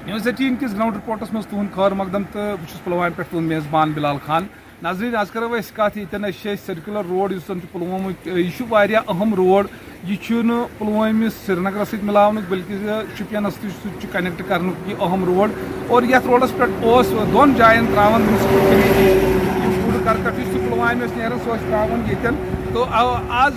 News 18 کس ground reports مز تہد خیر مقدم تو بہت پلوامہ پہ تہد میزبان بلال خان. ناظرین آج کرو کت یتن سرکولر روڈ اس پلوامہ یہ اہم روڈ یہ پلوامہ سری ست ملاون بلکہ شپینس تہ کنیکٹ کرنے یہ اہم روڈ اور یھ روڈس پہ دون جائن تران میونسپل کمیٹی کوڑ کرکٹ اس پلوامہ نیران سو تران یتن. تو آج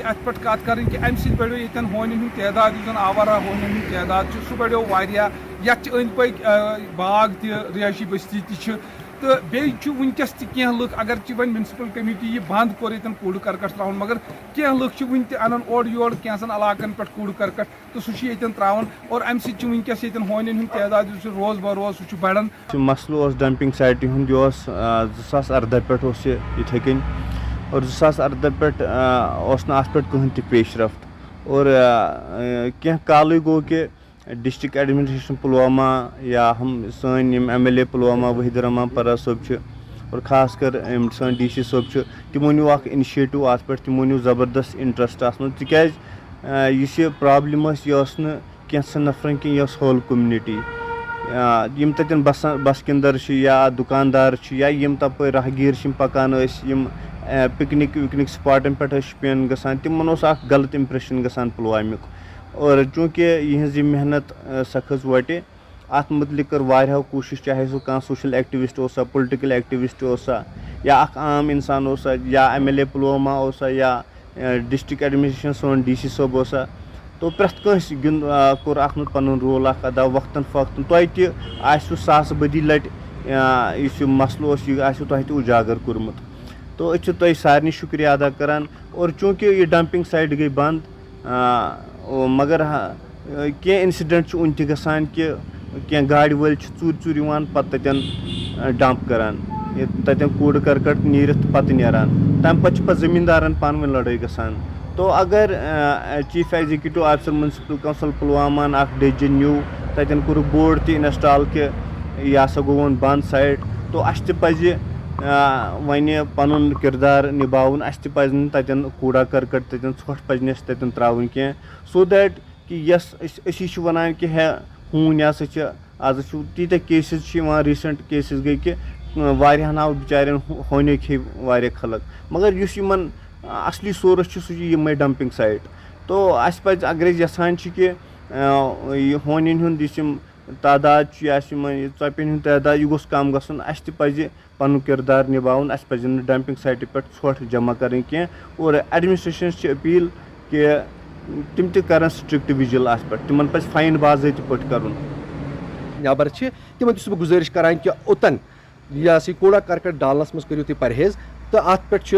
ات پہ کت کریں کہ امہ سۭتۍ بڑھو یتن ہونن ہند تعداد اس آوارہ ہونن ہند تعداد سہ بڑھو واریاہ یتھ أنٛدۍ پٔکۍ باغ تہِ رہائشی بستی تہِ تو بیٚیہِ ونکس تہِ کینٛہہ لُکھ اگرچہ وۄنۍ میونسپل کمیٹی یہ بند کوٚر ییٚتٮ۪ن کوڑ کرکٹ تراون مگر کینٛہہ لُکھ چھِ وٕنہِ تہِ انان اورٕ یورٕ کینٛژن علاقن پٮ۪ٹھ کوڑ کرکٹ تو سُہ چھُ ییٚتٮ۪ن تراون اور امہِ سۭتۍ چھُ ونکس ییٚتٮ۪ن ہونٮ۪ن ہُنٛد تعداد یُس چھُ روز بہ روز سُہ چھُ بڑان. مسلہٕ اوس ڈمپنگ سائٹہِ ہُنٛد یہِ اوس 2018 پٮ۪ٹھ اوس یہِ یِتھَے کٔنۍ اور 2018 پٮ۪ٹھ اوس نہٕ اَتھ پٮ۪ٹھ کٕہٕنۍ تہِ پیش رفت اور کینٛہہ کالٕے گوٚو کہِ ڈسٹرک ایڈمنسٹریشن پلوامہ یا ہم سٲنۍ یِم M L A Pulwama Waheed ur Rehman Para صٲب چھِ اور خاص کر سٲنۍ ڈی سی صٲب چھِ تِمو نیوٗ اکھ اِنِشیٹِو اَتھ پٮ۪ٹھ تِمو نیوٗ زبردست اِنٹرسٹ اَتھ منٛز تِکیازِ یُس یہِ پرٛابلِم ٲس یہِ ٲس نہٕ کینٛژھن نفرن کینٛہہ یہِ ٲس ہول کوٚمنِٹی یِم تَتٮ۪ن بسکِندر چھِ یا دُکاندار چھِ یا یِم تَپٲرۍ راہگیٖر چھِ یِم پکان ٲسۍ یِم پِکنِک وِکنِک سپاٹن پٮ۪ٹھ ٲسۍ شُپین گژھان تِمن اوس اکھ غلط اِمپریشن گژھان پُلوامیُک اور چوٗنٛکہِ یِہٕنٛز یہِ محنت سۄ کھٔژ وَٹہِ اَتھ متعلق کٔر واریاہو کوٗشِش چاہے سُہ کانٛہہ سوشل ایکٹِوِسٹ اوسا پُلٹِکل ایکٹِوِسٹ اوسا یا اکھ عام اِنسان اوسا یا ایم ایل اے پُلوامہ اوسا یا ڈسٹرک ایڈمنسٹریشن سون ڈی سی صٲب اوسا تو پرٛٮ۪تھ کٲنٛسہِ کوٚر اَتھ منٛز پنُن رول اکھ ادا وقتاً فوقتاً تۄہہِ تہِ آسوٕ ساسہٕ بٔدی لٹہِ یُس یہِ مسلہٕ اوس یہِ آسوٕ تۄہہِ تہِ اُجاگر کوٚرمُت تو أسۍ چھِ تۄہہِ سارنٕے شُکریہ ادا کران اور چوٗنٛکہِ یہِ ڈمپنگ سایٹ گٔے بنٛد مگر کینٛہہ اِنسِڈنٹ چھُ وُنہِ تہِ گژھان کہِ کینٛہہ گاڑِ وٲلۍ چھِ ژوٗرِ ژوٗرِ یِوان پتہٕ تتٮ۪ن ڈمپ کران تتٮ۪ن کوڑ کرکٹ نیٖرِتھ پتہٕ نیران تمہِ پتہٕ چھِ پتہٕ زٔمیٖندارن پانہٕ ؤنۍ لڑٲے گژھان. تو اگر chief executive officer municipal council Pulwama اکھ ڈیسجن نیوٗ تتٮ۪ن کوٚرُکھ بورڈ تہِ انسٹال کہِ یہِ ہسا گوٚو وۄنۍ بنٛد سایٹ تو اَسہِ تہِ پزِ وۄنۍ پنُن کردار نِباوُن اَسہِ تہِ پزِ نہٕ تتٮ۪ن کوڑا کرکٹ تتٮ۪ن ژھۄٹھ پزِ نہٕ اَسہِ تتٮ۪ن تراوٕنۍ کینٛہہ سو دیٹ کہِ یۄس أسی چھِ ونان کہِ ہوٗنۍ ہسا چھِ آز چھُ تیٖتیاہ کیسز چھِ یِوان ریٖسنٹ کیسز گٔے کہِ واریاہن آو بِچارٮ۪ن ہونیو کھیٚیہِ واریاہ خلق مگر یُس یِمن اصلی سورس چھُ سُہ چھُ یِمے ڈمپنگ سایٹ. تو اَسہِ پزِ اگر أسۍ یژھان چھِ کہِ یہِ ہونٮ۪ن ہُنٛد یُس یِم تعداد چھُ یا یِمن ژۄپٮ۪ن ہُنٛد تعداد یہِ گوٚژھ کم گژھُن اَسہِ تہِ پزِ پنُن کردار نِباوُن اَسہِ پزن نہٕ ڈمپنگ سایٹہِ پٮ۪ٹھ ژھۄٹھ جمع کرٕنۍ کینٛہہ اور ایڈمنسٹریشنس چھِ اپیٖل کہِ تِم تہِ کرن سٹرکٹ وِجل اتھ پٮ۪ٹھ تِمن پزِ فاین باضٲبطہٕ پٲٹھۍ کرُن. نیبر چھِ تِمن تہِ چھُس بہٕ گُزٲرِش کران کہِ اوٚتن یہِ ہسا یہِ کوڑا کرکٹ ڈالنس منٛز کٔرِو تُہۍ پرہیز تہٕ اتھ پٮ۪ٹھ چھُ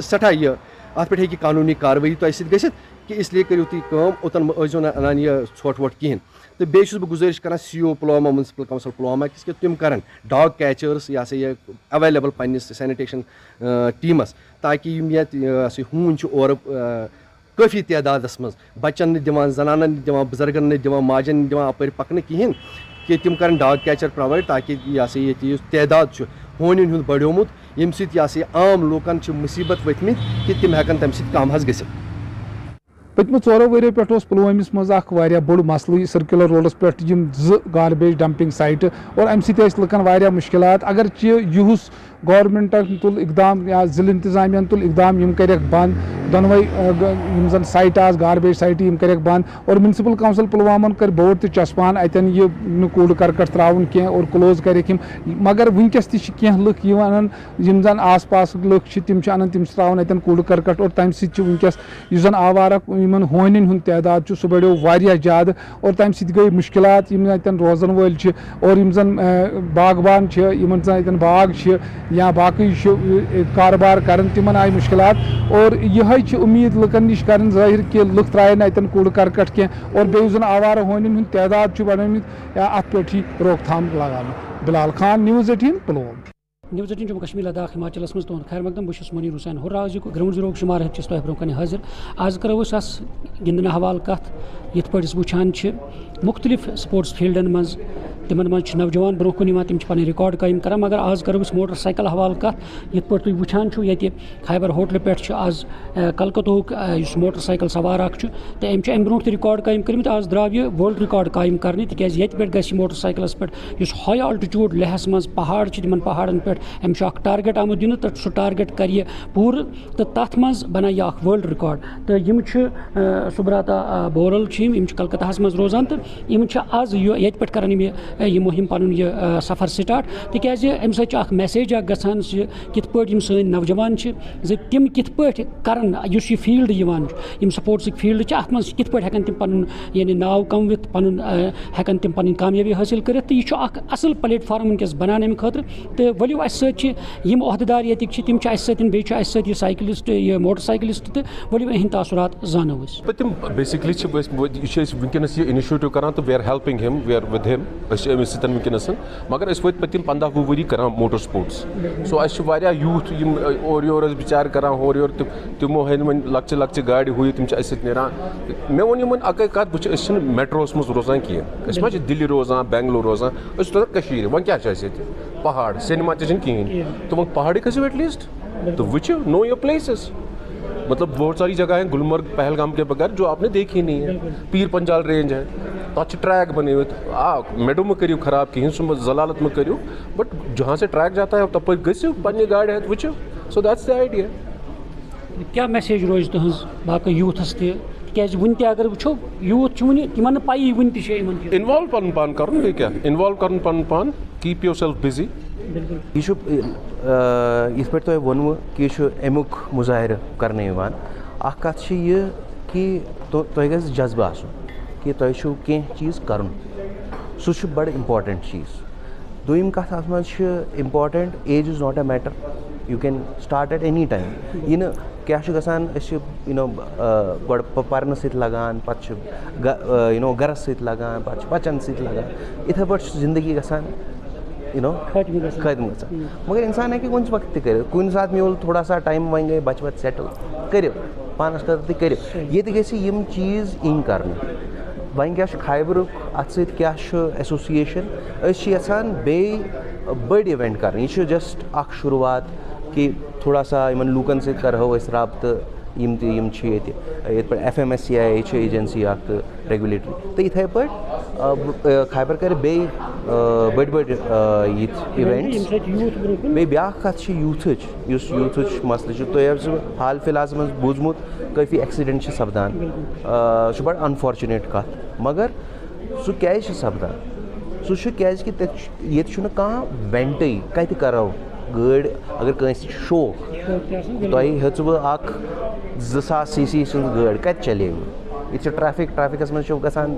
سٮ۪ٹھاہ یہِ اتھ پٮ۪ٹھ ہیٚکہِ قانوٗنی کاروٲیی تۄہہِ سۭتۍ گٔژھِتھ کہِ اسلیے کٔرِو تُہۍ کٲم اوٚتن ٲسۍزیو نہٕ انان یہِ ژھۄٹھ وۄٹھ کِہینۍ. تہٕ بیٚیہِ چھُس بہٕ گُزٲرِش کران سی او پُلوامہ میونسپل کونسل پُلوامہ کِس کہِ تِم کرن ڈاگ کیچٲرٕس یہِ ہسا یہِ ایویلیبل پننِس سینِٹیشن ٹیٖمس تاکہِ یِم یتھ یہِ ہسا یہِ ہوٗنۍ چھِ اورٕ کٲفی تعدادس منٛز بچن نہٕ دِوان زنانن نہٕ دِوان بُزرگن نہٕ دِوان ماجن نہٕ دِوان اپٲرۍ پکنہٕ کِہینۍ کہِ تِم کرن ڈاگ کیچر پرووایڈ تاکہِ یہِ ہسا ییٚتہِ یُس تعداد چھُ ہونٮ۪ن ہُنٛد بڑیومُت ییٚمہِ سۭتۍ یہِ ہسا یہِ عام لوٗکن چھِ مُصیٖبت ؤتھمٕتۍ کہِ تِم ہٮ۪کن تمہِ سۭتۍ کم حظ گٔژھِتھ. پٔتمہِ 4 ؤرۍیو پٮ۪ٹھ اوس پُلوٲمِس منٛز اکھ واریاہ بوٚڑ مسلہٕ سٔرکیوٗلر روڈس پٮ۪ٹھ یِم 2 گاربیج ڈمپنگ سایٹہٕ اور امہِ سۭتۍ ٲسۍ لُکن واریاہ مُشکلات اگرچہِ یِہُس گورمنٹن تُل اقدام یا ضلعہٕ انتظامیہن تُل اقدام یِم کریکھ بنٛد دۄنوے یِم زن سایٹہٕ آسہٕ گاربیج سایٹہٕ یِم کریکھ بنٛد اور میونسپل کونسل پُلوامہن کٔرۍ بورڈ تہِ چسپان اتٮ۪ن یہِ نہٕ کوڑ کرکٹ تراوُن کینٛہہ اور کلوز کریکھ یِم مگر ونکیٚس تہِ چھِ کینٛہہ لُکھ یِوان انان یِم زن آس پاسٕکۍ لُکھ چھِ تِم چھِ انان تِم چھِ تراوان اتٮ۪ن کوڑ کرکٹ اور تمہِ سۭتۍ چھُ ونکیٚس یُس زن آوارہ یِمن ہونٮ۪ن ہُنٛد تعداد چھُ سُہ بڑیو واریاہ زیادٕ اور تمہِ سۭتۍ گٔے مُشکلات یِم اتٮ۪ن روزن وٲلۍ چھِ اور یِم زن باغبان چھِ یِمن زن اتٮ۪ن باغ چھِ یا باقٕے چھِ کاربار کران تِمن آیہِ مُشکلات اور یِہے چھِ اُمید لُکن نِش کران ظٲہِر کہِ لُکھ ترٛایَن نہٕ اتٮ۪ن کوڑ کرکٹ کینٛہہ اور بیٚیہِ یُس زن آوارٕ ہونٮ۪ن ہُنٛد تعداد چھُ بڑٲمٕتۍ اتھ پٮ۪ٹھ یی روک تھام لگاونہٕ. بلال خان نیوز 18 پُلووم. نیوز 18 جموں کشمیر لداخ ہماچلس مز تہد خیر مقدم بہٕ منیٖر حُسین ہُر آز گراؤنڈ زیٖروُک شمار ہیٚتھ چھس تۄہہِ برونٛہہ کنہِ حٲضِر. آز کرو أسۍ گِنٛدنہٕ حوالہٕ کتھ یِتھ پٲٹھۍ أسۍ وٕچھان چھِ مختلف سپوٹس فیٖلڈن منٛز تمن مز نوجوان برو کن تم پن ریکارڈ قائم کران مگر آز کرو موٹر سائیکل حوالہ کت یت پہ تھی وچان یہ خیبر ہوٹل پہ آز کلکتہ اس موٹر سائیکل سوار تو ام برو تہ ریکارڈ قائم کرمت آز درو یہ ورلڈ ریکارڈ قائم کرنے تکیاز یہ پہ گھس موٹر سائیکلس پہ اس ہائی آلٹیچیوڈ لہس مز پہاڑ تمن پہاڑن پہ امس ٹارگیٹ آمت دن تو سہ ٹارگیٹ کر پور تو تر مز بنائے یہ ورلڈ ریکارڈ تو یم سبراتا بورل کلکتہ مز روزان تو یم آز یہ پہ کران یہ مہم پن یہ سفر سٹارٹ تکیاز امہ سۭتۍ میسیج گژھان کت پٲٹھۍ سٲنۍ نوجوان تم کت پٲٹھۍ کران اس یہ فیلڈ یم سپورٹسک فیلڈ ات مز کت پٲٹھۍ ہٮ۪کن تم پن یعنی ناو کموِتھ پن ہٮ۪کن تم پن کامیابی حٲصِل کٔرِتھ تہٕ یہ اصل پلیٹ فارم ونکس بنان امہ خٲطرٕ تہٕ ؤلِو اسہِ سۭتۍ یم عہدٕدار ییٚتِکۍ چھِ تم چھِ اسہِ سۭتۍ بیٚیہِ چھُ اسہِ سۭتۍ یہ سائیکلسٹ یہ موٹر سائیکلسٹ تہٕ ؤلِو اہٕنٛدۍ تاثرات زانو أسۍ تم بیسکلی ونکس یہ انشیٹو کران تو وی آر ہیلپنگ ہم وی آر ود ہم امس سۭتۍ ونکس مگر اس وت پتم 15-20 ؤری کران موٹر سپورٹس سو اس یوتھ اور یور بچار کران ہور یور تمو ہن وۄنۍ لۄکچہِ لۄکچہِ گاڑِ ہوئی تم اس سۭتۍ نیران مےٚ ووٚن یِمن اکٕے کتھ بہٕ أسۍ چھِنہٕ میٹروس منٛز روزان کینٛہہ أسۍ ما چھِ دِلہِ روزان بینگلور روزان أسۍ چھِ روزان کٔشیٖرِ وۄنۍ کیٛاہ چھُ اَسہِ ییٚتہِ پہاڑ سینما تہِ چھِنہٕ کِہیٖنۍ تہٕ وۄنۍ پہاڑی کھٔسِو ایٹ لیسٹ تو وٕچھِو نو یور پلیسز مطلب بہت ساری جگہ ہیں گلمرگ پہلگام کے بغیر جو آپ نے دیکھی نہیں ہے پیر پنجال رینج ہے تک ٹریک بنے ہوئے میڈو میں کریو خراب کہیں سم ضلالت میں کریو بٹ جہاں سے ٹریک جاتا ہے تب گھسو پنہ گاڑی ہے وچو سو دیٹس دی آئیڈیا کیا میسیج روز تہذ باقی یوتھس تیز ون تہ اگر وچو یوتھ ون تمن پی ون تہ انوالو پن پان کرن بیٚیہِ کیٛاہ انوالو کرن پن پان کیپ یور سیلف بزی یہ یت پہ تہ وونو کہ یہ امیک مظاہرہ کرنے اخ کت یہ کہ تہ گژھِ جذبہ آسن کہ تہ چھو کی چیز کرن سہ بڑا امپاٹنٹ چیز دویم کت ات مز important age is not a matter you can start at any time یہ کیا گژھان گۄڈٕ پرنہٕ سۭتۍ لگان پتہٕ گرس سۭتۍ لگان پتہٕ بچن سۭتۍ لگان یِتھے پٲٹھۍ چھِ زندگی گژھان ختم گژھان مگر انسان ہیٚکہِ کُنہِ وقت تہِ کٔرِتھ کُنہِ ساتہٕ میوٗل تھوڑا سا ٹایم وۄنۍ گٔے بچہِ وچہِ سیٹل کٔرِو پانس خٲطرٕ تہِ کٔرِو ییٚتہِ گژھِ یِم چیٖز یِنۍ کرنہٕ وۄنۍ کیٛاہ چھُ خیبرُک اتھ سۭتۍ کیٛاہ چھُ ایسوسیشن أسۍ چھِ یژھان بیٚیہِ بٔڑۍ اِوینٹ کرٕنۍ یہِ چھُ جسٹ اکھ شروعات کہ تھوڑا سا یِمن لوٗکن سۭتۍ کرہو أسۍ رابطہٕ یِم تہِ یِم چھِ ییٚتہِ یِتھ پٲٹھۍ FMSCI چھِ ایجنسی اکھ تہٕ ریگولیٹری تہٕ یِتھے پٲٹھۍ خیبر کرِ بیٚیہِ بٔڑۍ بٔڑۍ یِتھۍ اِوینٹس بیٚیہِ بیٛاکھ کتھ چھِ یوٗتھٕچ یُس یوٗتھٕچ مسلہٕ چھُ تُہۍ آسوٕ حال فی الحالس منٛز بوٗزمُت کٲفی ایکسیڈنٹ چھِ سپدان سُہ چھُ بڑٕ انفارچُنیٹ کتھ مگر سُہ کیازِ چھُ سپدان سُہ چھُ کیازِ کہِ ییٚتہِ چھُنہٕ کانٛہہ وینٹٕے کتہِ کرو گٲڑۍ اگر کٲنٛسہِ شوق تۄہہِ ہیٚژوٕ اکھ 2000 cc سٕنٛز گٲڑۍ کتہِ چلے ییٚتہِ چھِ ٹریفکس منٛز چھُ گژھان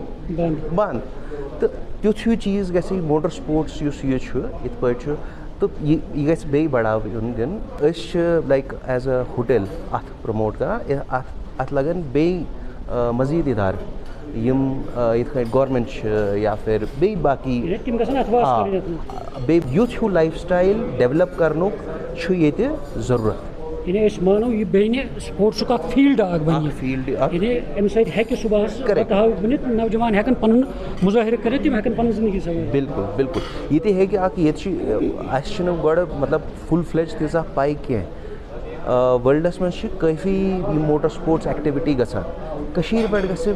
بنٛد تہٕ تیُتھ ہیوٗ چیٖز گژھِ موٹر سپورٹس یُس یہِ چھُ یِتھ پٲٹھۍ چھُ تہٕ یہِ گژھِ بیٚیہِ بڑاوٕ یُن دِنہٕ أسۍ چھِ لایک ایز اے ہوٹل اتھ پرٛموٹ کران اتھ لگن بیٚیہِ مزیٖد اِدارٕ یم یِتھ کٔنۍ گورمنٹ چھِ یا پھر بیٚیہِ باقٕے بیٚیہِ یُتھ ہیوٗ لایف سٹایل ڈیولپ کرنُک چھُ ییٚتہِ ضروٗرت یعنی أسۍ مانو یہِ بیٚیہِ سپورٹسُک اکھ فیٖلڈ اکھ بنہِ فیٖلڈ یعنی امہِ سۭتۍ ہیٚکہِ صُبحس بٔنِتھ نوجوان ہٮ۪کن پنُن مُظٲہرٕ کٔرِتھ تِم ہٮ۪کن پنٕنۍ زندگی سوٲرِتھ بالکل بالکل ییٚتہِ ہیٚکہِ اکھ ییٚتہِ چھِ اَسہِ چھِنہٕ گۄڈٕ مطلب فُل فلیج تیٖژاہ پاے کینٛہہ ورلڈس منٛز چھِ کٲفی یِم موٹر سپورٹس ایکٹیوِٹی گژھان کٔشیٖرِ پٮ۪ٹھ گژھِ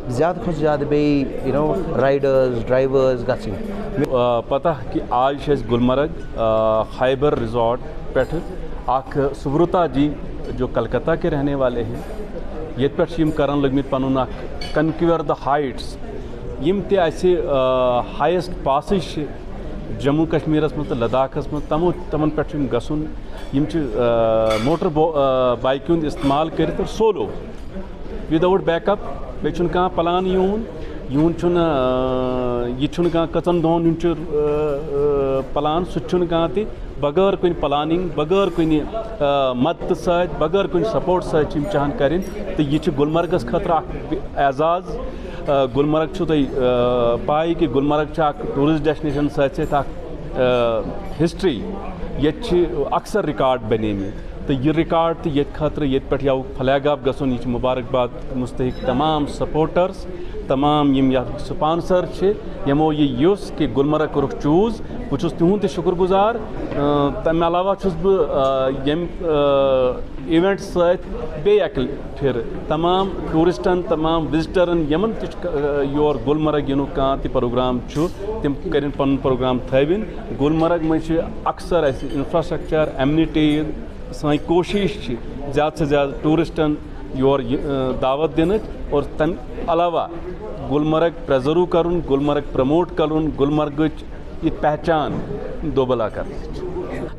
زیادٕ کھۄتہٕ زیادٕ بیٚیہِ رایڈٲرٕس ڈرایورٕس گژھٕنۍ پتہ کہ آج چھِ أسۍ گلمرگ خیبر ریزارٹ پٮ۪ٹھٕ اکھ سبرتا جی جو کلکتہ کے رہنے والے ہیں ییٚتہِ پٮ۪ٹھ چھِ یِم کران لٔگمٕتۍ پنُن اکھ کنکیور دا ہایٹس یِم تہِ اَسہِ ہایسٹ پاسٕز چھِ جموں کشمیٖرس منٛز تہٕ لداخس منٛز تمن پٮ۪ٹھ چھُ یِم گژھُن یِم چھِ موٹر بایکہِ ہُنٛد استعمال کٔرِتھ اور سولو وداوُٹ بیک اپ بیٚیہِ چھُنہٕ کانٛہہ پلان یِہُنٛد چھُنہٕ یہِ چھُنہٕ کانٛہہ کٔژن دۄہن ہُنٛد چھُ پلان سُہ تہِ چھُنہٕ کانٛہہ تہِ بغٲر کُنہِ پلانِنگ بغٲر کُنہِ مدتہٕ سۭتۍ بغٲر کُنہِ سپورٹ سۭتۍ چھِ یِم چاہان کَرٕنۍ تہٕ یہِ چھِ گُلمرگس خٲطرٕ اکھ اعزاز گُلمرگ چھُو تۄہہِ پاے کہِ گُلمرگ چھِ اکھ ٹوٗرِسٹ ڈیسٹِنیشن سۭتۍ سۭتۍ اکھ ہسٹری ییٚتہِ چھِ اکثر رِکاڈ بنیمٕتۍ تو یہ ریکارڈ تو یہ خاطر یہ پہ فلیگ آف گھن یہ مبارکباد مستحق تمام سپورٹرس تمام یم یا سپانسر یمو یہ یوس کہ گلمرگ کورک چوز بہت تہد شکر گزار تمہ علاوہ چھس بہ یم ایونٹ ست بیٚیہِ پھر تمام ٹورسٹن تمام وزٹرن یمن یور گلمرگ ینُک کانٛہہ تہِ پروگرام چھُ تم کرن پن پروگرام تھٲوِن گلمرگ منٛز چھِ اکثر اسہِ انفراسٹرکچر ایمنٹیز سٲنۍ کوشش چھِ زیادٕ سے زیادٕ ٹورسٹن یور دعوت دنٕچ اور تمہِ علاوہ گلمرگ پرٛزٔرو کرُن گلمرگ پرموٹ کرُن گلمرگٕچ یہ پہچان دوبلا کرنٕچ.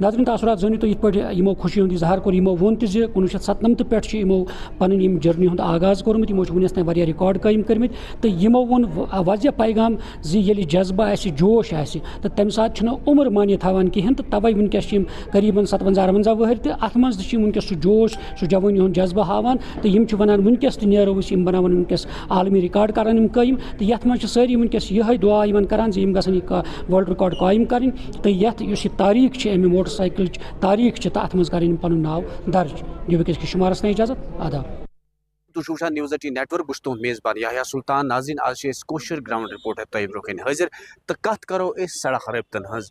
ناظرین تاثرات زٲنِو تُہۍ یِتھ پٲٹھۍ یِمو خوشی ہُنٛد اظہار کوٚر یِمو ووٚن تہِ زِ 1997 پٮ۪ٹھ چھِ یِمو پَنٕنۍ یِم جٔرنی ہُنٛد آغاز کوٚرمُت یِمو چھِ وٕنیُس تام واریاہ رِکاڈ قٲیِم کٔرمٕتۍ تہٕ یِمو ووٚن واضح پیغام زِ ییٚلہِ جذبہٕ آسہِ جوش آسہِ تہٕ تَمہِ ساتہٕ چھِنہٕ عُمر معنی تھاوان کِہیٖنۍ تہٕ تَوَے وٕنکٮ۪س چھِ یِم قریٖباً 57-58 وٕہٕرۍ تہٕ اَتھ منٛز تہِ چھِ یِم وٕنکٮ۪س سُہ جوش سُہ جوٲنی ہُنٛد جذبہٕ ہاوان تہٕ یِم چھِ وَنان وٕنکٮ۪س تہِ نیرو أسۍ یِم بَناوَن وٕنکٮ۪س عالمی رِکاڈ کَران یِم قٲیِم تہٕ یَتھ منٛز چھِ سٲری وٕنکٮ۪س یِہوٚے دُعا یِمن کَران زِ یِم گژھن یہِ وٲلڈ رِکاڈ قٲیِم کَرٕنۍ تہٕ یَتھ یُس یہِ تاریٖخ چھِ اَمہِ موٹر سایکلٕچ تاریٖخ چھِ تہٕ اَتھ منٛز کَرٕنۍ پَنُن ناو درج. دِیِو أکِس کِس شُمارَس تام اِجازت. آداب. تُہۍ چھِو وٕچھان نِوٕز 18 نیٹورک بہٕ چھُس تُہُنٛد میزبان یحیٰ سُلطان. ناظریٖن آز چھِ أسۍ کٲشُر گرٛاوُنٛڈ رِپورٹر تۄہہِ برونٛہہ کَنہِ حٲضِر تہٕ کَتھ کَرو أسۍ سڑک رٲبطن ہٕنٛز.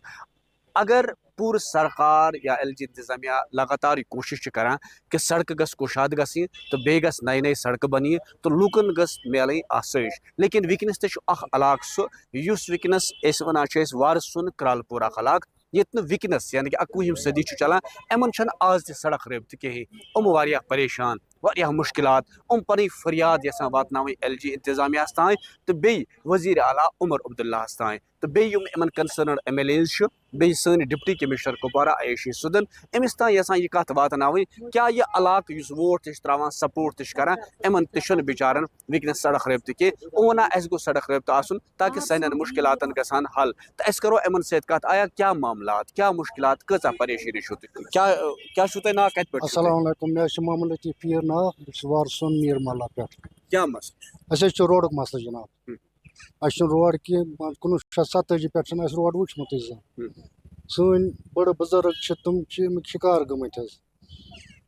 اگر پوٗرٕ سرکار یا ایل جی انتظامیہ لگاتار یہ کوشش چھِ کران کہ سڑکہٕ گژھِ کُشاد گژھٕنۍ تہٕ بیٚیہِ گژھِ نَیہِ نَیہِ سڑکہٕ بَنہِ تہٕ لوٗکن گٔژھ میلٕنۍ آسٲیِش لیکن وٕنکیٚنس تہِ چھُ اکھ علاقہٕ سُہ یُس وٕنکیٚنس أسۍ وَنان چھِ أسۍ وارٕ سُن کرٛالہٕ پوٗر اکھ علاقہٕ ییٚتہِ نہٕ وٕنکیٚنس یعنی کہ 21ہِم صدی چھُ چلان یِمن چھنہٕ آز تہِ سڑک رٲبطہٕ کِہیٖنۍ یِم واریاہ پریشان واریاہ مُشکلات یِم پنٕنۍ فریاد یژھان واتناوٕنۍ ایل جی انتظامیہس تام تہٕ بیٚیہِ وزیٖر اعلیٰ عمر عبداللہس تام تہٕ بیٚیہِ یِم یِمن کنسرنڈ ایم ایل ایز چھِ بیٚیہِ سٲنۍ ڈپٹی کمشنر کپوارہ عایشی سُدن أمِس تام یژھان یہِ کتھ واتناوٕنۍ کیاہ یہِ علاقہٕ یُس ووٹ تہِ چھِ تراوان سپورٹ تہِ چھِ کران یِمن تہِ چھُنہٕ بِچارن وٕنکیٚنس سڑک رٲبطہٕ کینٛہہ یِم وَنان اَسہِ گوٚژھ سڑک رٲبطہٕ آسُن تاکہِ سانٮ۪ن مُشکلاتن گژھِ ہن حل تہٕ أسۍ کرو یِمن سۭتۍ کتھ آیا کیاہ معاملات کیاہ مُشکلات کۭژاہ پریشٲنی چھُو تُہۍ کیاہ چھُو تۄہہِ ناو کتہِ پٮ۪ٹھ السلام علیکم مےٚ حظ چھُ محمد لطیف پیٖر ناو بہٕ چھُس وارسون میٖر محلہ پٮ۪ٹھ. کیاہ مسلہٕ اَسہِ حظ چھُ روڈُک مسلہٕ جِناب اَسہِ چھُنہٕ روڈ کینٛہہ 1987 پٮ۪ٹھ چھُنہٕ اَسہِ روڈ وٕچھمُتٕے زانٛہہ. سٲنۍ بٔڑٕ بُزرٕگ چھِ تِم چھِ اَمِکۍ شِکار گٔمٕتۍ حظ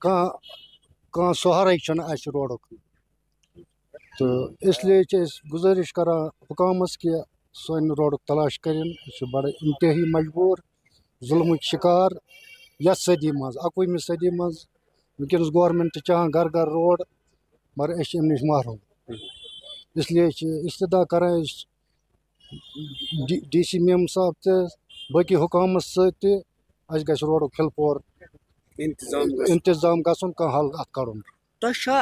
کانٛہہ سہارَے چھُنہٕ اَسہِ روڈُک تہٕ اِسلیے چھِ أسۍ گُزٲرِش کران حُکامَس کہِ سانہِ روڈُک تلاش کٔرِنۍ أسۍ چھِ بَڑٕ اِنتہٲیی مجبوٗر ظُلمٕکۍ شِکار یَتھ صدی منٛز 21ہمہِ صدی منٛز وٕنکیٚنس گورمٮ۪نٹ چھِ چاہان گرٕ گرٕ روڈ مگر أسۍ چھِ اَمہِ نِش محروٗم اِسلیے چھِ اِستِدا کران أسۍ ڈی سی میم صاحب تہِ باقٕے حُکامَس سۭتۍ تہِ اَسہِ گژھِ روڈُک فِل پور اِنتظام گژھُن کانٛہہ حل اَتھ کَڑُن. تۄہہِ چھا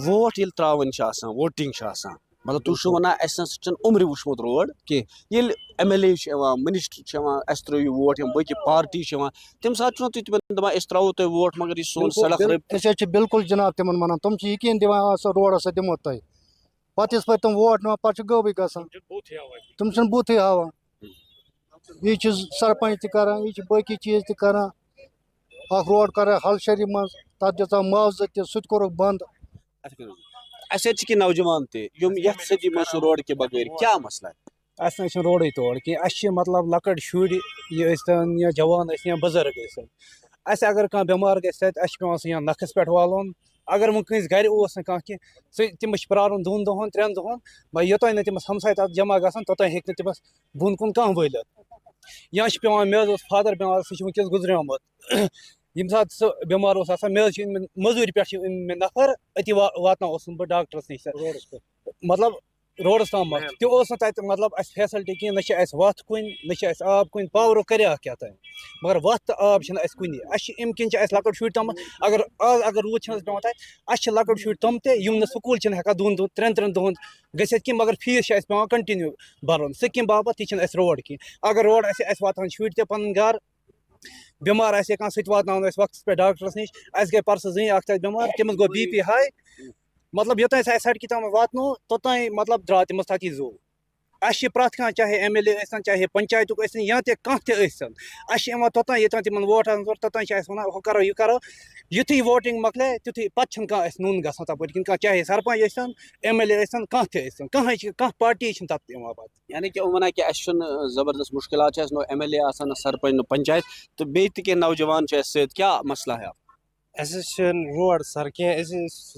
ووٹ ییٚلہِ ترٛاوٕنۍ چھِ آسان ووٹِنٛگ چھِ آسان مطلب تُہۍ چھِو وَنان اَسہِ نَسا چھُنہٕ عُمرِ وٕچھمُت روڈ کینٛہہ ییٚلہِ ایم ایل اے چھِ یِوان مِنِسٹر چھِ یِوان اَسہِ ترٛٲیِو ووٹ یا باقٕے پارٹی چھِ یِوان تَمہِ ساتہٕ چھُنہ تُہۍ تِمن دَپان أسۍ ترٛاوو تۄہہِ ووٹ مگر یہِ سون سڑک رٲبطہٕ أسۍ حظ چھِ بِلکُل جِناب تِمن وَنان تِم چھِ یقیٖن دِوان سا روڈ ہسا دِمو تۄہہِ پَتہٕ یِژ پھِرِ تِم ووٹ نِوان پَتہٕ چھِ غٲبٕے گژھان تِم چھِنہٕ بوٗتھٕے ہاوان. یہِ چھِ سرپنٛچ تہِ کران یہِ چھِ باقٕے چیٖز تہِ کران اکھ روڈ کران حل شری منٛز تَتھ دِژان معاوضہٕ تہِ سُہ تہِ کوٚرُکھ بنٛد. اَسہِ ییٚتہِ چھِ کینٛہہ نوجوان تہِ یِم یَتھ صدی منٛز چھِ روڈ کہِ بغٲر کیاہ مسلہٕ اَسہِ نہ چھُنہٕ روڈٕے تور کینٛہہ اَسہِ چھِ مطلب لۄکٕٹۍ شُرۍ یہِ ٲسۍتن یا جوان ٲسۍ یا بُزرٕگ ٲسۍتن اَسہِ اگر کانٛہہ بٮ۪مار گژھِ تَتہِ اَسہِ چھُ پیٚوان سُہ یا نَکھَس پٮ۪ٹھ والُن اگر وۄنۍ کٲنٛسہِ گرِ اوس نہٕ کانٛہہ کینٛہہ تٔمِس چھِ پیارُن 2 دۄہَن 3 دۄہَن وۄنۍ یوٚتانۍ نہٕ تٔمِس ہمساے تَتھ جمع گژھان توٚتانۍ ہیٚکہِ نہٕ تٔمِس بۄن کُن کانٛہہ وٲلِتھ یا چھِ پیٚوان مےٚ حظ اوس فادر بٮ۪مار سُہ چھُ وٕنکیٚس گُزریومُت ییٚمہِ ساتہٕ سُہ بٮ۪مار اوس آسان مےٚ حظ چھِ أنۍ مٔزوٗرِ پٮ۪ٹھ چھِ أنۍ مےٚ نفر أتی واتناوُس بہٕ ڈاکٹرس نِش مطلب روڈس تامَتھ تہِ اوس نہٕ تَتہِ مطلب اَسہِ فیسلٹی کِہیٖنۍ نہ چھِ اَسہِ وَتھ کُنہِ نہ چھِ اَسہِ آب کُنہِ پاورُک کریاکھ کیٛاہ تام مگر وَتھ تہٕ آب چھِنہٕ اَسہِ کُنی اَسہِ چھِ اَمہِ کِنۍ چھِ اَسہِ لۄکٕٹۍ شُرۍ تامَتھ اگر روٗد چھِنہٕ اَسہِ پیٚوان تَتہِ اَسہِ چھِ لۄکٕٹۍ شُرۍ تِم تہِ یِم نہٕ سکوٗل چھِنہٕ ہٮ۪کان 2 3 دۄہَن گٔژھِتھ کینٛہہ مگر فیٖس چھِ اَسہِ پیٚوان کَنٹِنیوٗ بَرُن سُہ کَمہِ باپَتھ یہِ چھِنہٕ اَسہِ روڈ کینٛہہ اگر روڈ آسہِ اَسہِ واتہٕ ہن شُرۍ تہِ پَنُن گرٕ بٮ۪مار آسہِ ہے کانٛہہ سُہ تہِ واتناوُن أسۍ وقتَس پٮ۪ٹھ ڈاکٹرَس نِش اَسہِ گٔے پَرسہٕ زٔنۍ اَکھ تَتہِ بٮ۪مار تٔمِس گوٚو بی پی ہاے مطلب یوٚتانۍ سُہ اَسہِ سڑکہِ تام واتنوو توٚتانۍ مطلب درٛاو تٔمِس تَتی زوٗ اَسہِ چھِ پرٛٮ۪تھ کانٛہہ چاہے ایم ایل اے ٲسۍتن چاہے پنچایتُک ٲسۍتن یا تہِ کانٛہہ تہِ ٲسۍتن اَسہِ چھِ یِوان توٚتانۍ یوٚتانۍ تِمن ووٹ آسان ضوٚرتھ توٚتانۍ چھِ اَسہِ وَنان ہُہ کرو یہِ کرو یُتھُے ووٹِنٛگ مۄکلے تیُتھُے پَتہٕ چھِنہٕ کانٛہہ اَسہِ نوٚن گژھان تَپٲرۍ کِنۍ کانٛہہ چاہے سرپنٛچ ٲسۍتن ایم ایل اے ٲسۍتن کانٛہہ تہِ ٲسۍتن کانٛہہ پارٹی چھِنہٕ تَتھ یِوان پَتہٕ یعنی کہ یِم وَنان کہِ اَسہِ چھُنہٕ زبردست مُشکلات چھِ اَسہِ نہٕ ایم ایل اے آسان نہ سرپنٛچ نہ پنچایت تہٕ بیٚیہِ تہِ کینٛہہ نوجوان چھِ اَسہِ سۭتۍ کیاہ مسلہٕ ہے روڈ سر کی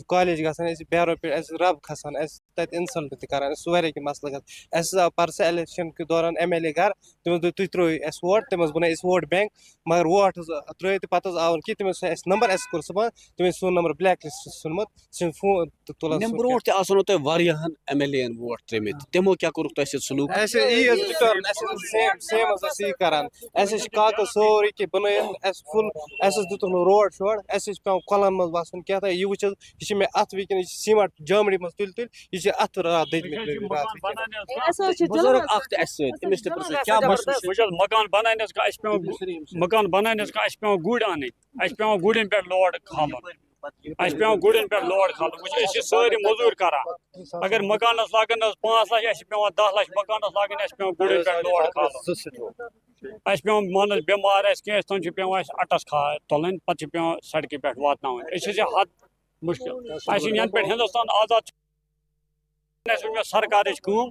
کالج گژھان بیرو پہ رب کھسان تتہِ اِنسلٹ تہِ کران واریاہ کینٛہہ مسلہٕ گژھان آو پرسہٕ الیکشن کے دوران ایم ایل اے گھر تٔمِس دوٚپ تُہۍ ترٛٲیِو اَسہِ ووٹ تٔمۍ بنٲے أسۍ ووٹ بینک مگر ووٹ ترٛٲے تہٕ پتہٕ آو نہٕ کینٛہہ تٔمۍ اَسہِ نمبر اَسہِ کوٚر صُبحن تٔمۍ سون نمبر بلیک لسٹس ژھُنمُت سُہ چھُنہٕ فون تہِ تُلان نمہِ برونٛٹھ تہِ آسنو تۄہہِ واریاہن ایم ایل اے یَن ووٹ ترٛٲمٕتۍ تِمو کیٛاہ کوٚرُکھ تۄہہِ سۭتۍ سلوٗک یی حظ رِٹٲرٕن سیم حظ ٲسۍ یی کران اَسہِ چھِ کاغذ سورُے کینٛہہ بنٲیِتھ اَسہِ فُل اَسہِ حظ دِتُکھ نہٕ روڈ شوڈ اَسہِ حظ چھِ پیٚوان کۄلن منٛز وَسُن کیٛاہ تام یہِ وٕچھ حظ یہِ چھِ مےٚ اَتھ وٕنکیٚن یہِ چھِ سیٖمَٹ جامڑی منٛز تُلۍ یہِ چھِ اَتھٕ راتھ دٔدمٕتۍ بُزرگ اکھ تہِ اَسہِ سۭتۍ أمِس تہِ پرٛژھو کیٛاہ مسلہٕ چھُ وٕچھ حظ مکان بناونس اَسہِ پیٚوان مکان بناونس اَسہِ پیٚوان گُرۍ اَنٕنۍ اَسہِ پیٚوان گُرٮ۪ن پٮ۪ٹھ لوڈ کھالُن اَسہِ پیٚوان گُرٮ۪ن پٮ۪ٹھ لوڈ کھالُن وٕچھ أسۍ چھِ سٲری موٚزوٗرۍ کران اگر مکانس لاگن حظ 5 لچھ اَسہِ چھِ پیٚوان 10 لچھ مکانس لاگٕنۍ اَسہِ پیٚوان گُرٮ۪ن پٮ۪ٹھ لوڈ کھالُن اَسہِ پیٚوان مان حظ بٮ۪مار آسہِ کینٛہہ تِم چھِ پیٚوان اَسہِ اَٹس تُلٕنۍ پتہٕ چھِ پیٚوان سڑکہِ پٮ۪ٹھ واتناوٕنۍ أسۍ حظ چھِ حد مُشکل اَسہِ چھِ ینہٕ پٮ۪ٹھ ہندوستان آزاد اَسہِ وٕچھ مےٚ سرکارٕچ کٲم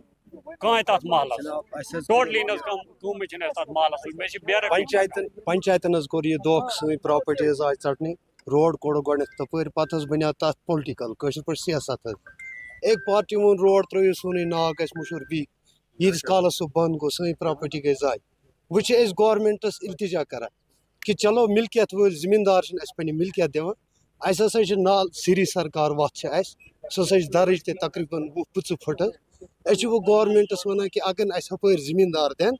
کٕہٕنۍ تتھ محلس ٹوٹلی نہٕ حظ کٲمٕے چھِنہٕ اَسہِ تتھ محلس مےٚ چھِ بے پنچایتن حظ کوٚر یہِ دھوکہٕ سٲنۍ پراپرٹی حظ آے ژٹنہِ روڈ کوٚڑُکھ گۄڈنیٚتھ تپٲرۍ پتہٕ حظ بنیٛاو تتھ پُلٹِکل کٲشِر پٲٹھۍ سیاست حظ أکۍ پارٹی ووٚن روڈ ترٛٲیِو سونُے ناو گژھِ مشہوٗر بیٚیہِ ییٖتِس کالس سُہ بنٛد گوٚو سٲنۍ پراپرٹی گٔے ضایہِ وۄنۍ چھِ أسۍ گورمنٹس التجا کران کہِ چلو ملکیت وٲلۍ زٔمیٖندار چھِنہٕ اَسہِ پنٕنہِ ملکیت دِوان اَسہِ ہسا چھِ نال سری سرکار وتھ چھِ اَسہِ سۄ ہسا چھِ درٕج تہِ تقریٖبن 20-25 فُٹ حظ أسۍ چھِ وۄنۍ گورمنٹس ونان کہِ اگر نہٕ اَسہِ ہُپٲرۍ زٔمیٖندار دِن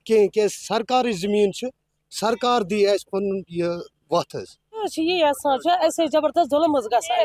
کِہیٖنۍ کیازِ سرکارٕچ زٔمیٖن چھِ سرکار دی اَسہِ پنُن یہِ وتھ حظ یی یژھان چھِ اَسہِ زبردست ظُلم حظ گژھان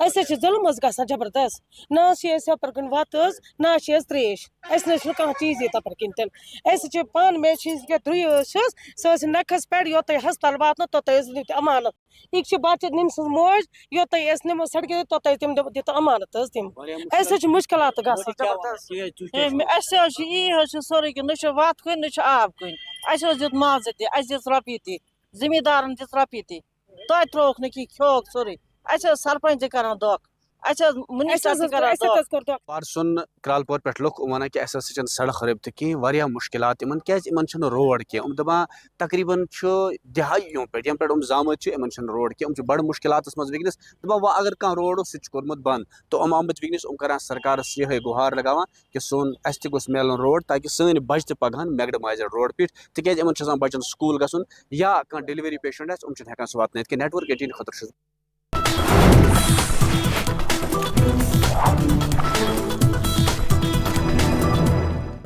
اَسہِ چھِ ظُلم حظ گژھان زبردست نہ حظ چھِ اَسہِ یپٲرۍ کِنۍ وَتھ حظ نہ حظ چھِ اَسہِ ترٛیش اَسہِ نہ حظ چھُنہٕ کانٛہہ چیٖزٕے تپٲرۍ کِنۍ تِنہٕ أسۍ چھِ پانہٕ مےٚ چھِ دُرٛے حظ چھَس سۄ ٲس نَکھَس پٮ۪ٹھ یوٚتانۍ ہسپتال واتنو توٚتانۍ حظ دِتۍ امانت یہِ چھِ بچہِ نِم سٕنٛز موج یوٚتانۍ أسۍ نِمو سڑکہِ توٚتانۍ تِم دِتو امانت حظ تِم اَسہِ حظ چھِ مُشکلات گژھان اَسہِ حظ چھِ یی حظ چھِ سورُے کینٛہہ نہ چھِ وَتھ کُنہِ نہ چھِ آب کُنہِ اَسہِ حظ دیُت معاوضہٕ تہِ اَسہِ دِژ رۄپیہِ تہِ زٔمیٖندارن دِژ رۄپیہِ تہِ تۄہہِ ترٛووُکھ نہٕ کینٛہہ کھیوٚوُکھ سورُے اَسہِ حظ سرپنچ تہِ کران دھوکہٕ اَسہِ حظ مُنسٹر تہِ کران دھوکہٕ پارسُن کرال پور پٮ۪ٹھ لُکھ وَنان کہِ اَسہِ ہسا چھنہٕ سڑک رٲبطہٕ کِہیٖنۍ واریاہ مُشکلات یِمن کیازِ یِمن چھُنہٕ روڈ کینٛہہ یِم دَپان تقریٖبن چھُ دِہاییو پٮ۪ٹھ ییٚمہِ پٮ۪ٹھ یِم زامٕتۍ چھِ یِمن چھُنہٕ روڈ کینٛہہ یِم چھِ بڑٕ مُشکلاتس منٛز وٕنکیٚنس دَپان وۄنۍ اگر کانٛہہ روڈ اوس سُہ تہِ چھُ کوٚرمُت بنٛد تہٕ یِم آمٕتۍ وٕنکیٚنس یِم کران سرکارس یِہے گُہار لگاوان کہِ سون اَسہِ تہِ گوٚژھ میلُن روڈ تاکہِ سٲنۍ بچہِ تہِ پکہن میگڈمایزٕڈ روڈ پٮ۪ٹھ تِکیازِ یِمن چھُ آسان بچن سکوٗل گژھُن یا کانٛہہ ڈیلؤری پیشنٹ آسہِ یِم چھِنہٕ ہٮ۪کان سُہ واتنٲیِتھ کہِ نیٹورک 18 خٲطرٕ چھُس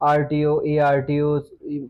RTO ARTO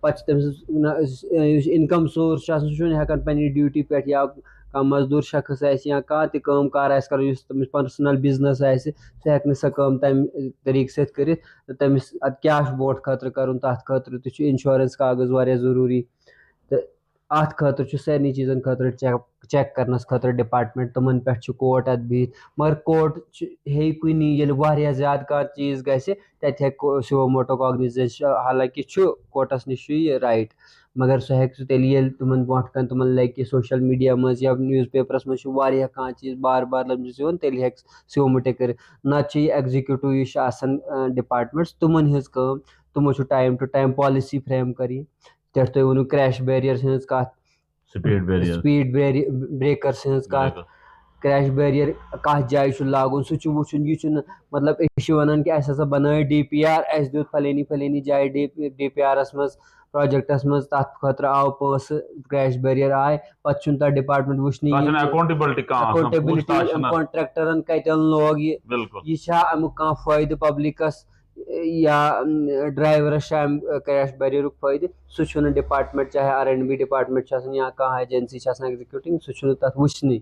پتہٕ چھِ تٔمِس یُس اِنکَم سورس چھُ آسان سُہ چھُنہٕ ہٮ۪کان پنٛنہِ ڈیوٗٹی پٮ۪ٹھ یا کانٛہہ مزدوٗر شخص آسہِ یا کانٛہہ تہِ کٲم کار آسہِ کَرُن یُس تٔمِس پٔرسٕنَل بِزنِس آسہِ سُہ ہٮ۪کہِ نہٕ سۄ کٲم تَمہِ طریٖقہٕ سۭتۍ کٔرِتھ تہٕ تٔمِس اَدٕ کیٛاہ چھُ برونٛٹھ خٲطرٕ کَرُن تَتھ خٲطرٕ تہِ چھُ اِنشورَنس کاغذ واریاہ ضروٗری تہٕ اَتھ خٲطرٕ چھُ سارنٕے چیٖزَن خٲطرٕ چیک کَرنَس خٲطرٕ ڈِپاٹمنٹ تِمَن پٮ۪ٹھ چھُ کوٹ اَتھ بِہِتھ مگر کوٹ چھُ ہیٚیہِ کُنی ییٚلہِ واریاہ زیادٕ کانٛہہ چیٖز گژھِ تَتہِ ہیٚکہِ سِوو موٹو کاگنِزیشن حالانکہِ چھُ کوٹَس نِش چھُ یہِ رایٹ مگر سُہ ہیٚکہِ سُہ تیٚلہِ ییٚلہِ تِمَن برونٛٹھ کَنہِ تِمَن لَگہِ سوشَل میٖڈیا منٛز یا نِوٕز پیپرَس منٛز چھُ واریاہ کانٛہہ چیٖز بار بار لٔبمٕژ یِوان تیٚلہِ ہیٚکہِ سِوو موٹے کٔرِتھ نَتہٕ چھِ یہِ ایگزِکیوٗٹِو یُس چھُ آسان ڈِپاٹمنٹٕس تِمَن ہٕنٛز کٲم تِمو چھُ time to time policy frame کَرٕنۍ یِتھ کٲٹھۍ تُہۍ ووٚنوُ کرٛیش بیریَر ہٕنٛز کَتھ سپیٖڈ بریکر ہٕنٛز کَتھ کرٛیش بیریَر کَتھ جایہِ چھُ لاگُن سُہ چھُ وٕچھُن یہِ چھُنہٕ مطلب أسۍ چھِ وَنان کہِ اَسہِ ہسا بَنٲے ڈی پی آر اَسہِ دیُت فلٲنی فلٲنی جایہِ ڈی پی آرَس منٛز پروجیکٹَس منٛز تَتھ خٲطرٕ آو پونٛسہٕ کرٛیش بیریَر آے پَتہٕ چھُنہٕ تَتھ ڈِپاٹمنٹ وٕچھنٕے اکاونٹیبلٹی کانٹریکٹرَن کَتٮ۪ن لوگ یہِ چھا اَمیُک کانٛہہ فٲیدٕ پبلِکَس یا ڈرایورَس چھُ اَمہِ کرٛیش بیریرُک فٲیدٕ سُہ چھُنہٕ ڈِپاٹمنٹ چاہے آر اینڈ بی ڈِپاٹمنٹ چھُ آسان یا کانٛہہ ایجنسی چھِ آسان ایگزِکیوٗٹِنٛگ سُہ چھُنہٕ تَتھ وٕچھنٕے